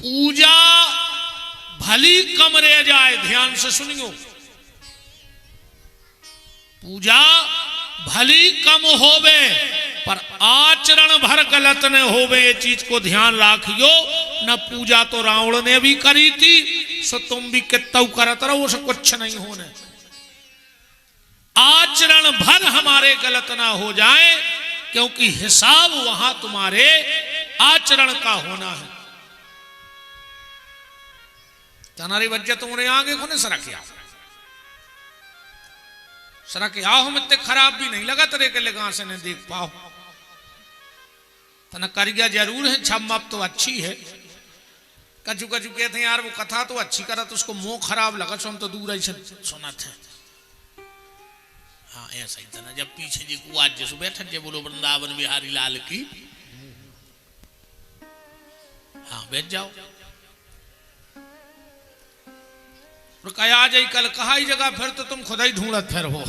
पूजा भली कम रह जाए, ध्यान से सुनियो, पूजा भली कम होवे पर आचरण भर गलत न होवे, ये चीज को ध्यान राखियो। न पूजा तो रावण ने भी करी थी, सो तुम भी कितना करत रहो, उसे कुछ नहीं होने। आचरण भर हमारे गलत ना हो जाए, क्योंकि हिसाब वहां तुम्हारे आचरण का होना है। तनारी वजह तुम्हारे आगे को सरकिया सरकिया हम इतने खराब भी नहीं लगा तेरे के लगा से नहीं देख पाओ। तना करिया जरूर है, छम तो अच्छी है। कचू कचू कहते हैं यार वो कथा तो अच्छी करा, तो उसको मुंह खराब लगा, सो हम तो दूर ऐसे सुना थे। हाँ ऐसा ही था ना, जब पीछे जी को आज जैसे बैठे जे बोलो वृंदावन बिहारी लाल की, हाँ बैठ जाओ। कहा आ जाई कल कहा ही जगह, फिर तो तुम खुद ही ढूंढत फिर हो।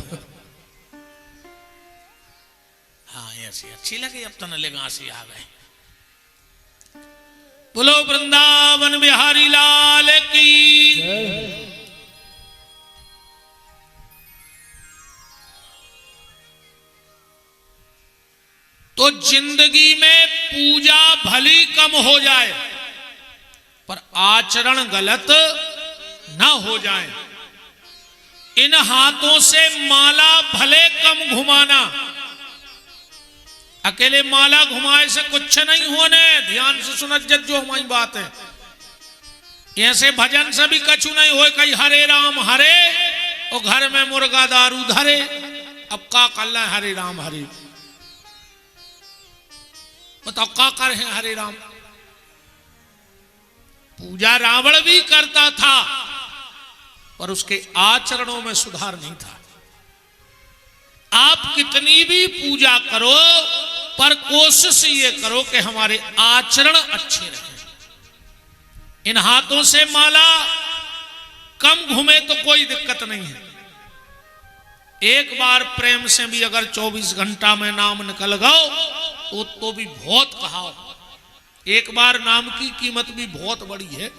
हाँ ऐसी अच्छी लगी, अब तो न लेगा से आ गए। बोलो वृंदावन बिहारी लाल की। तो जिंदगी में पूजा भली कम हो जाए पर आचरण गलत ना हो जाए। इन हाथों से माला भले कम घुमाना, अकेले माला घुमाए से कुछ नहीं होने। ध्यान से सुन जो हमारी बात है, ऐसे भजन से भी कछु नहीं हो। कई हरे राम हरे और घर में मुर्गा दारू धरे, अब का कर है हरे राम हरे, बताओ का कर है हरे राम। पूजा रावण भी करता था पर उसके आचरणों में सुधार नहीं था। आप कितनी भी पूजा करो पर कोशिश ये करो कि हमारे आचरण अच्छे रहें। इन हाथों से माला कम घूमे तो कोई दिक्कत नहीं है। एक बार प्रेम से भी अगर 24 घंटा में नाम निकल गओ तो भी बहुत कहा। एक बार नाम की कीमत भी बहुत बड़ी है।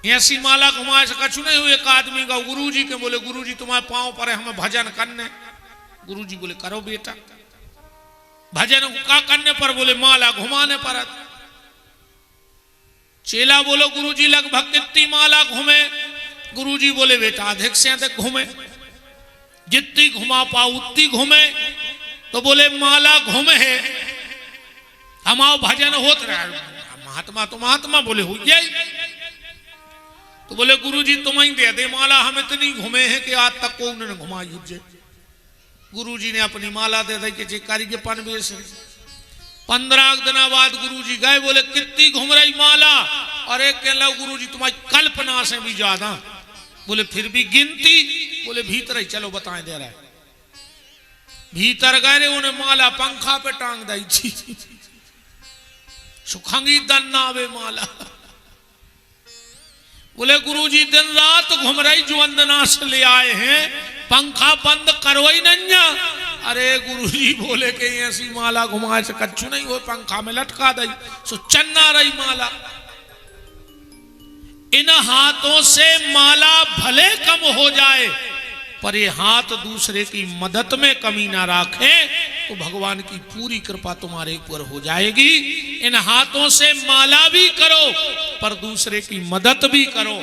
ऐसी माला घुमाए से कछु नहीं हुए। एक आदमी का गुरुजी के बोले, गुरुजी तुम्हारे पांव पर है, हमें भजन करने। गुरुजी बोले करो बेटा। भजन का करने पर बोले माला घुमाने पर। चेला बोलो गुरुजी लगभग कितनी माला घूमे। गुरुजी बोले बेटा अधिक से अधिक घूमे, जितनी घुमा पाओ उतनी घूमे। तो बोले माला घूमे है, हमाओ भजन होत रहा। महात्मा तो महात्मा बोले हो जाए। तो बोले गुरुजी तुम ही दे दे माला, हम इतनी घूमे हैं कि आज तक को उन्होंने घुमाई हुई। गुरुजी ने अपनी माला दे दी कि कारीगर पनवेश। 15 दिन बाद गुरुजी गए, बोले कितनी घूम रही माला। और एक कह लो गुरुजी तुम्हारी कल्पना से भी ज्यादा। बोले फिर भी गिनती। बोले भीतर ही चलो बताएं दे रहा है। भीतर गए, उन्हें माला पंखा पे टांग दी थी। सुखंगी दन्नावे माला। बोले गुरुजी दिन रात घूम रही जो वंदना से ले आए हैं, पंखा बंद करो ही नहीं। अरे गुरुजी बोले कि ऐसी माला घुमाए से कच्छु नहीं हो, पंखा में लटका दी सो चन्ना रही माला। इन हाथों से माला भले कम हो जाए पर ये हाथ दूसरे की मदद में कमी ना रखे तो भगवान की पूरी कृपा तुम्हारे ऊपर हो जाएगी। इन हाथों से माला भी करो पर दूसरे की मदद भी करो।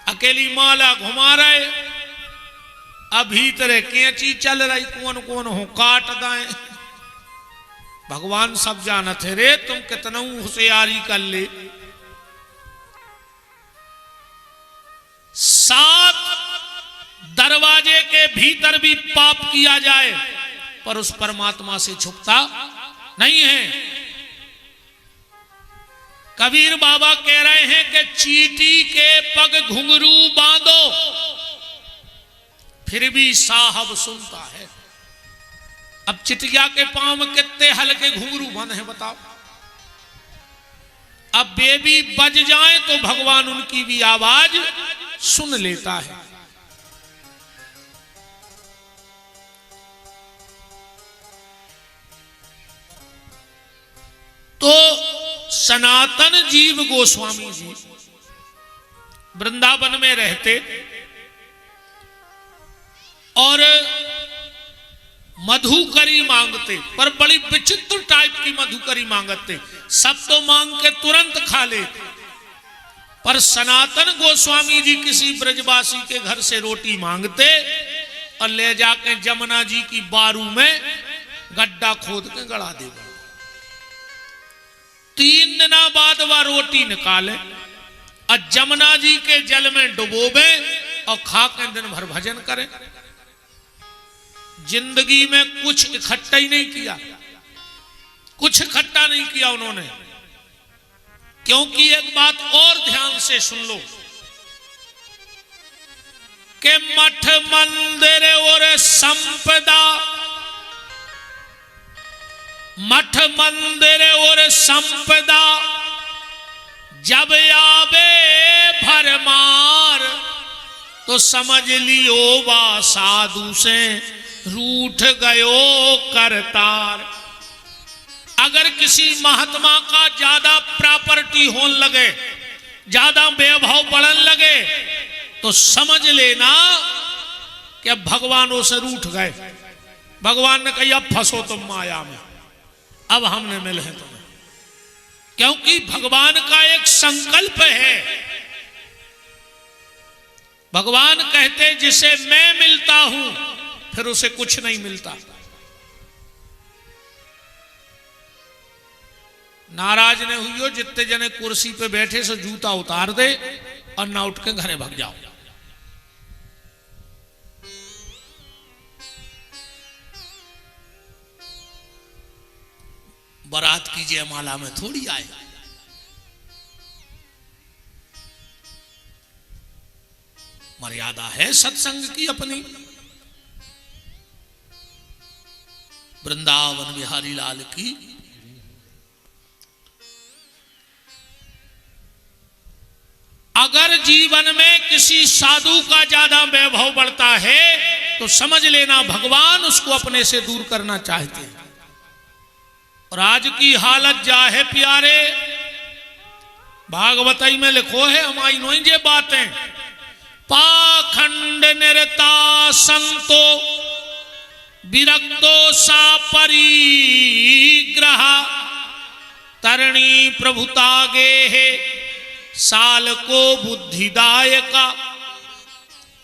अकेली माला घुमा रहे, अभी तरह कैंची चल रही, कौन कौन हो काट दाए। भगवान सब जानत है रे, तुम कितना होशियारी कर ले। 7 दरवाजे के भीतर भी पाप किया जाए पर उस परमात्मा से छुपता नहीं है। कबीर बाबा कह रहे हैं कि चींटी के पग घुंघरू बांधो फिर भी साहब सुनता है। अब चिटिया के पांव में कितने हल्के घुंघरू बंद हैं बताओ। अब बेबी बज जाए तो भगवान उनकी भी आवाज सुन लेता है। सनातन जीव गोस्वामी जी वृंदावन में रहते और मधुकरी मांगते, पर बड़ी विचित्र टाइप की मधुकरी मांगते। सब तो मांग के तुरंत खा लेते, पर सनातन गोस्वामी जी किसी ब्रजवासी के घर से रोटी मांगते और ले जाके जमुना जी की बारू में गड्ढा खोद के गड़ा दे। 3 दिन बाद वह रोटी निकाले और जमुना जी के जल में डुबोबे और खा के दिन भर भजन करें। जिंदगी में कुछ इकट्ठा ही नहीं किया, कुछ इकट्ठा नहीं किया उन्होंने। क्योंकि एक बात और ध्यान से सुन लो कि मठ मंदिर और संपदा, मठ मंदिर और संपदा जब आवे भरमार, तो समझ लियो वा साधु से रूठ गयो करतार। अगर किसी महात्मा का ज्यादा प्रॉपर्टी होने लगे, ज्यादा वैभव बढ़न लगे, तो समझ लेना कि भगवानों से रूठ गए। भगवान ने कही अब फंसो तुम माया में, अब हमने मिले हैं तुम्हें। क्योंकि भगवान का एक संकल्प है। भगवान कहते जिसे मैं मिलता हूं फिर उसे कुछ नहीं मिलता। नाराज ने हुई हो, जितने जने कुर्सी पे बैठे से जूता उतार दे और ना उठ के घरे भाग जाओ। बारात की जयमाला में थोड़ी आए। मर्यादा है सत्संग की अपनी। वृंदावन बिहारी लाल की। अगर जीवन में किसी साधु का ज्यादा वैभव बढ़ता है तो समझ लेना भगवान उसको अपने से दूर करना चाहते हैं। और आज की हालत जा है प्यारे, भागवतई में लिखो है हमारी नोई जे बातें। पाखंड निरता संतो विरक्तो सा परिग्रह, तरणी प्रभुता गे है साल को बुद्धिदायका।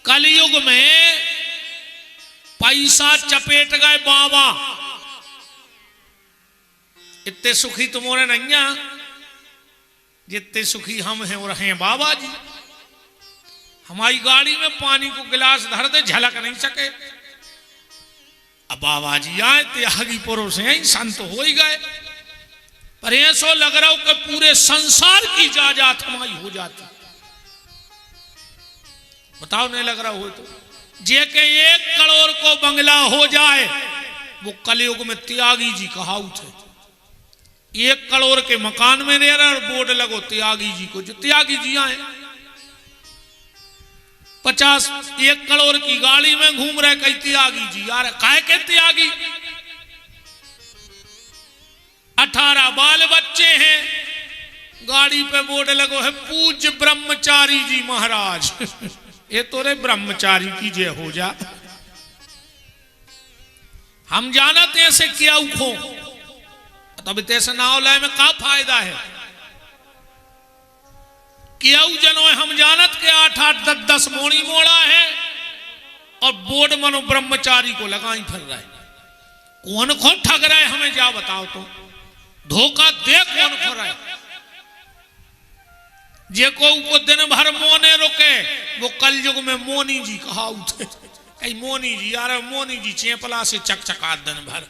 कलयुग में पैसा चपेट गए बाबा। इतने सुखी तुम्हारे नहीं जितने सुखी हम हैं और हैं बाबा जी। हमारी गाड़ी में पानी को गिलास धर दे झलक नहीं सके। अब बाबा जी आए त्यागी पुरुष हैं, संत हो ही गए, पर ऐसो लग रहा हो कि पूरे संसार की जायदाद हमारी हो जाती। बताओ नहीं लग रहा हो तो? जे के 1 करोड़ को बंगला हो जाए वो कलयुग में त्यागी जी कहावत है। 1 करोड़ के मकान में रह रहा और बोर्ड लगो त्यागी जी को। जो त्यागी जी आए 1 करोड़ की गाड़ी में घूम रहे कई त्यागी जी। यार काहे के त्यागी? 18 बाल बच्चे हैं, गाड़ी पे बोर्ड लगो है पूज्य ब्रह्मचारी जी महाराज। ये तो रे ब्रह्मचारी की जय हो जा। हम जानते हैं से क्या उखो, तब तैसे नावलाय में का फायदा है? क्या जनो हम जानत के 8-8 10-10 मोड़ी मोड़ा है और बोर्ड मनो ब्रह्मचारी को लगाई फिर रहे। कौन कौन ठग रहा है हमें जा बताओ तो? धोखा दे कौन खो रहा है? जे को दिन भर मोने रुके वो कलयुग में मोनी जी कहा उठे। मोनी जी यार मोनी जी चेपला से चकचका दिन भर।